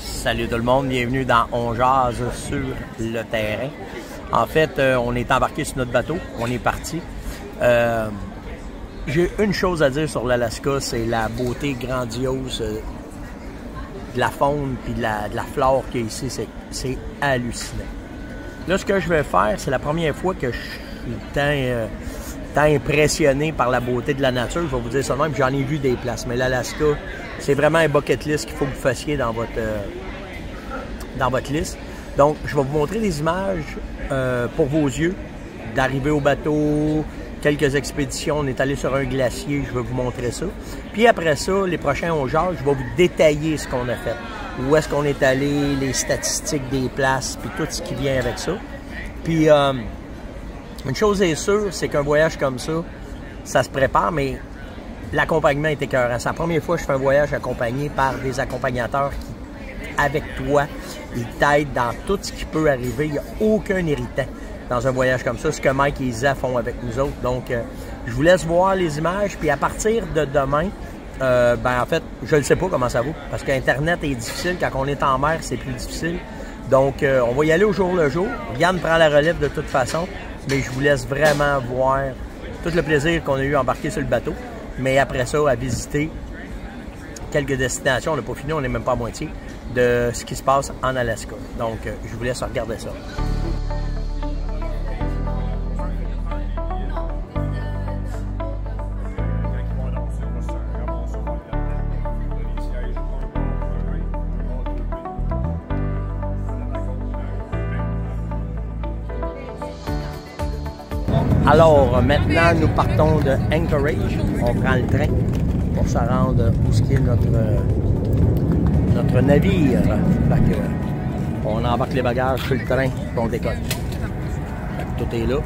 Salut tout le monde, bienvenue dans On Jase sur le terrain. En fait, on est embarqué sur notre bateau, on est parti. J'ai une chose à dire sur l'Alaska, c'est la beauté grandiose de la faune et de la flore qu'il y a ici, c'est hallucinant. Là, ce que je vais faire, c'est la première fois que je suis tant impressionné par la beauté de la nature. Je vais vous dire ça de même, j'en ai vu des places, mais l'Alaska, c'est vraiment un bucket list qu'il faut que vous fassiez dans votre liste. Donc, je vais vous montrer des images pour vos yeux, d'arriver au bateau, quelques expéditions. On est allé sur un glacier, je vais vous montrer ça. Puis après ça, les prochains On Jase, je vais vous détailler ce qu'on a fait. Où est-ce qu'on est allé, les statistiques des places, puis tout ce qui vient avec ça. Puis, une chose est sûre, c'est qu'un voyage comme ça se prépare, mais l'accompagnement est écœurant. C'est la première fois que je fais un voyage accompagné par des accompagnateurs qui, avec toi, ils t'aident dans tout ce qui peut arriver. Il n'y a aucun irritant dans un voyage comme ça, ce que Mike et Isa font avec nous autres. Donc, je vous laisse voir les images, puis à partir de demain, en fait, je ne sais pas comment ça va, parce qu'Internet est difficile. Quand on est en mer, c'est plus difficile. Donc, on va y aller au jour le jour. Yann prend la relève de toute façon, mais je vous laisse vraiment voir tout le plaisir qu'on a eu à embarquer sur le bateau. Mais après ça, à visiter quelques destinations. On n'a pas fini, on n'est même pas à moitié de ce qui se passe en Alaska. Donc, je vous laisse regarder ça. Alors, maintenant, nous partons de Anchorage. On prend le train pour se rendre où ce qui est notre navire. Fait que, on embarque les bagages sur le train et on décolle. Fait que tout est là.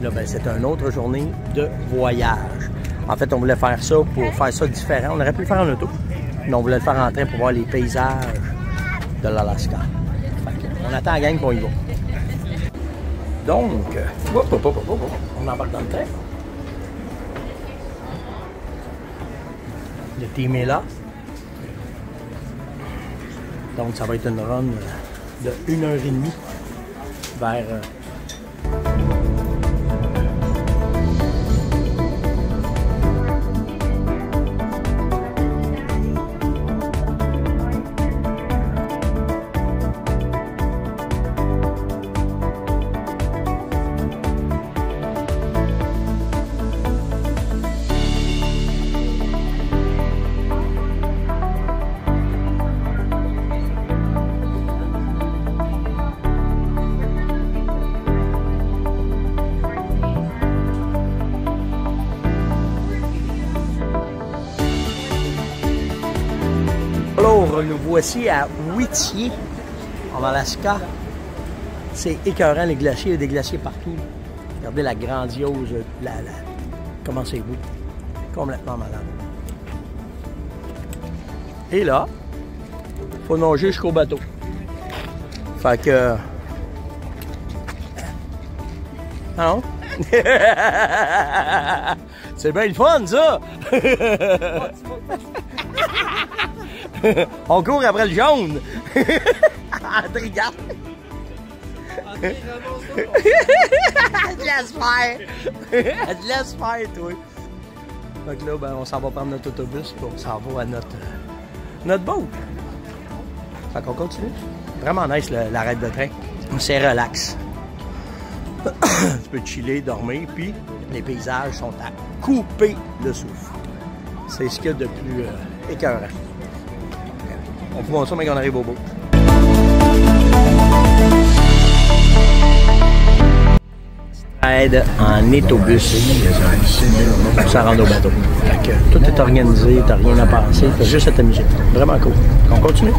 Là, ben, c'est une autre journée de voyage. En fait, on voulait faire ça pour faire ça différent. On aurait pu le faire en auto, mais on voulait le faire en train pour voir les paysages de l'Alaska. On attend la gang qu'on y va. Donc, on embarque dans le train. Le team est là. Donc, ça va être une run de 1h30 vers... Alors, nous voici à Whittier, en Alaska. C'est écœurant, les glaciers. Il y a des glaciers partout. Regardez la grandiose... Comment c'est beau. Complètement malade. Et là, il faut nager jusqu'au bateau. Fait que... Non? C'est bien le fun, ça! On court après le jaune! André, regarde! Laisse faire! Laisse faire, toi! Donc là, ben, on s'en va prendre notre autobus et on s'en va à notre boat. Fait qu'on continue. Vraiment nice l'arrêt de train. C'est relax. Tu peux chiller, dormir, puis les paysages sont à couper le souffle. C'est ce qu'il y a de plus écœurant. On peut voir ça, mais qu'on arrive au bout. Aide en autobus pour se rendre au bateau. Fait que tout est organisé, t'as rien à penser, t'as juste à t'amuser. Vraiment cool. On continue.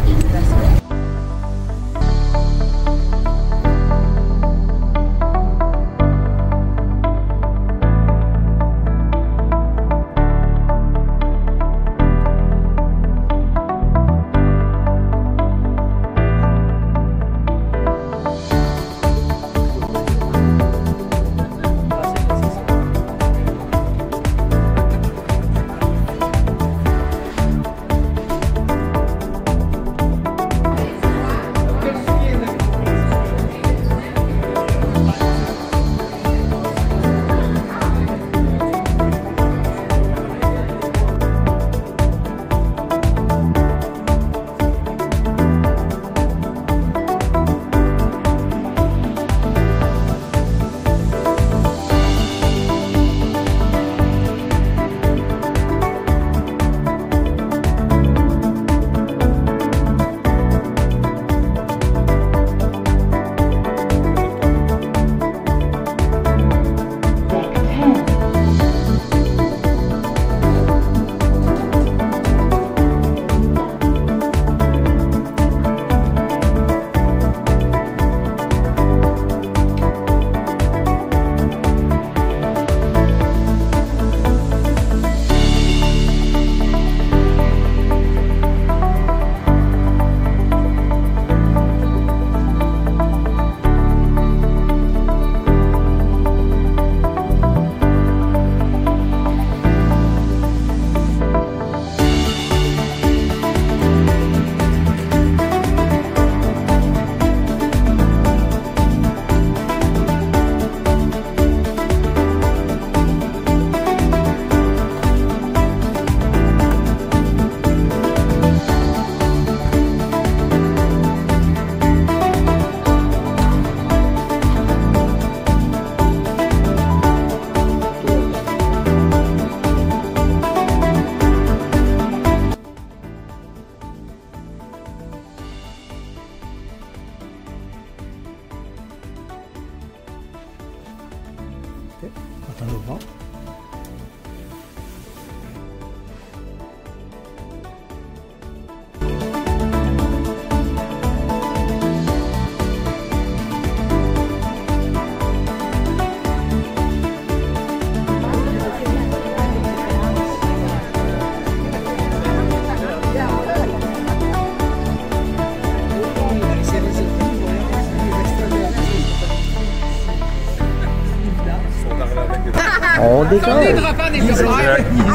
décolle.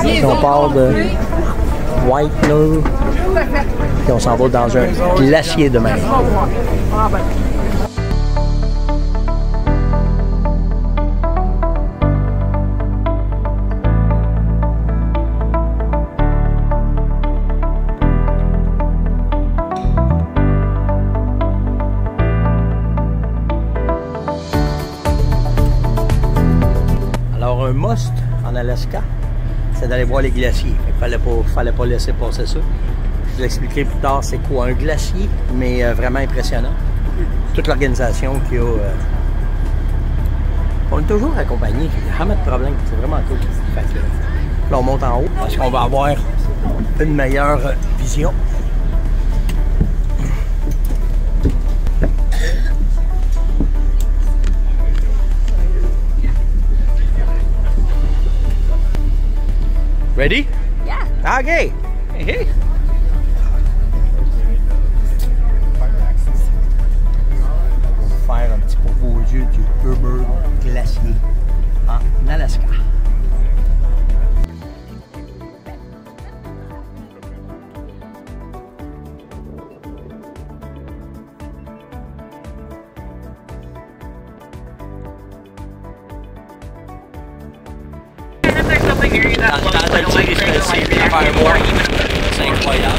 Puis on part de Whitener. Puis on s'en va dans un glacier de mer. Alors, un must en Alaska, c'est d'aller voir les glaciers. Il fallait pas laisser passer ça. Je vous expliquerai plus tard c'est quoi un glacier, mais vraiment impressionnant. Toute l'organisation qu'il y a. On est toujours accompagné, il n'y a jamais de problème. C'est vraiment cool. Fait que, là, on monte en haut parce qu'on va avoir une meilleure vision. Ready? Yeah. Okay. Hey. On va faire un petit pour vos yeux du Burberry glacier en Alaska. C'est incroyable.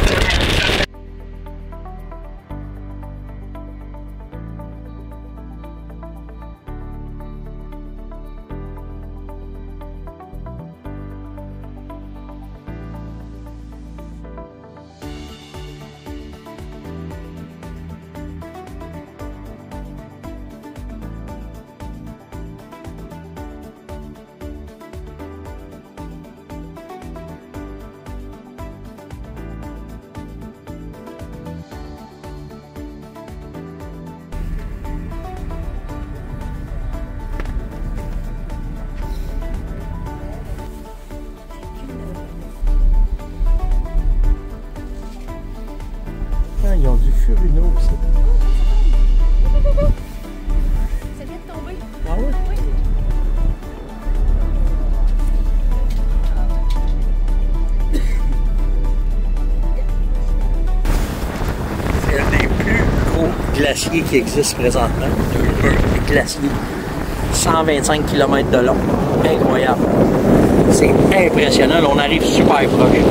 Ils ont du Furino aussi. Ça vient de tomber. Ah oui? Oui. C'est un des plus gros glaciers qui existent présentement. Un glacier 125 km de long. Incroyable. C'est impressionnant. Là, on arrive super proche.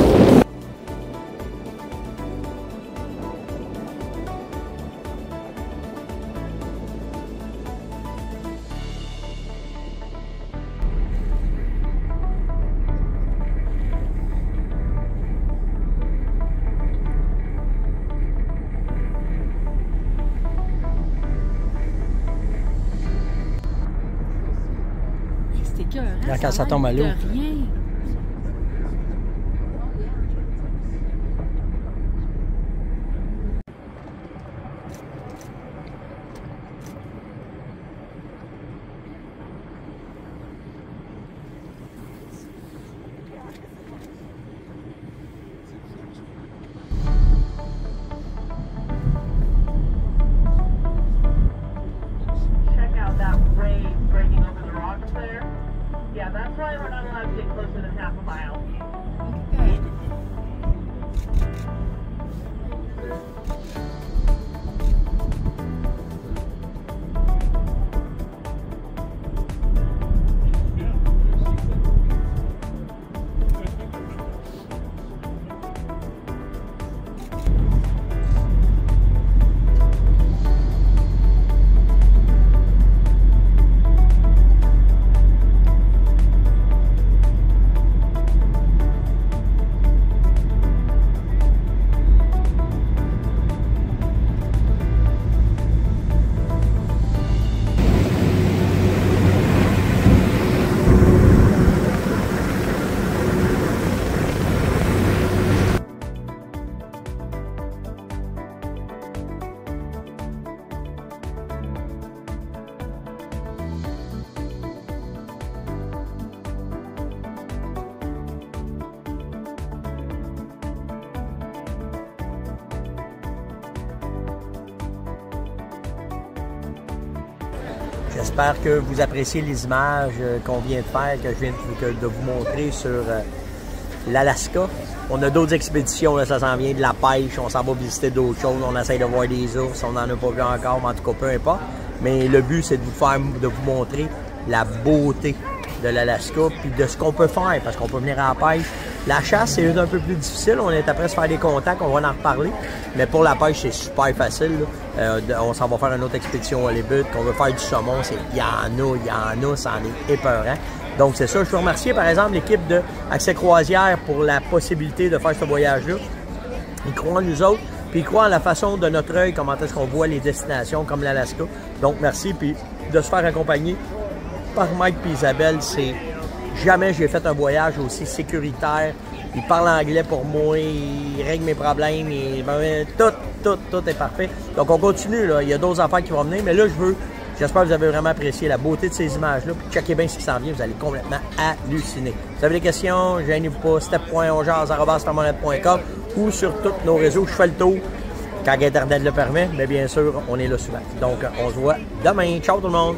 Quand ça tombe à l'eau. Check out that wave breaking over the rocks there. Yeah, that's why we're not allowed to get closer than half a mile. Okay. J'espère que vous appréciez les images qu'on vient de faire, que je viens de vous montrer sur l'Alaska. On a d'autres expéditions, là, ça s'en vient de la pêche, on s'en va visiter d'autres choses, on essaie de voir des ours, on n'en a pas vu encore, mais en tout cas, peu importe. Mais le but, c'est de vous montrer la beauté de l'Alaska, puis de ce qu'on peut faire, parce qu'on peut venir à la pêche. La chasse, c'est un peu plus difficile, on est après se faire des contacts, on va en reparler, mais pour la pêche, c'est super facile. On s'en va faire une autre expédition à Hollywood, qu'on veut faire du saumon, il y en a, ça en est épeurant. Donc c'est ça, je veux remercier par exemple l'équipe de Accès Croisière pour la possibilité de faire ce voyage-là. Ils croient en nous autres, puis ils croient en la façon de notre œil, comment est-ce qu'on voit les destinations comme l'Alaska. Donc merci, puis de se faire accompagner par Mike et Isabelle, c'est jamais j'ai fait un voyage aussi sécuritaire. Ils parlent anglais pour moi, ils règlent mes problèmes, tout est parfait. Donc on continue, là. Il y a d'autres affaires qui vont venir, mais là j'espère que vous avez vraiment apprécié la beauté de ces images-là. Puis checkez bien ce qui s'en vient, vous allez complètement halluciner. Vous avez des questions, gênez-vous pas, step.onjaz@starmonette.com ou sur tous nos réseaux. Je fais le tour quand Internet le permet, mais bien sûr, on est là souvent. Donc on se voit demain. Ciao tout le monde!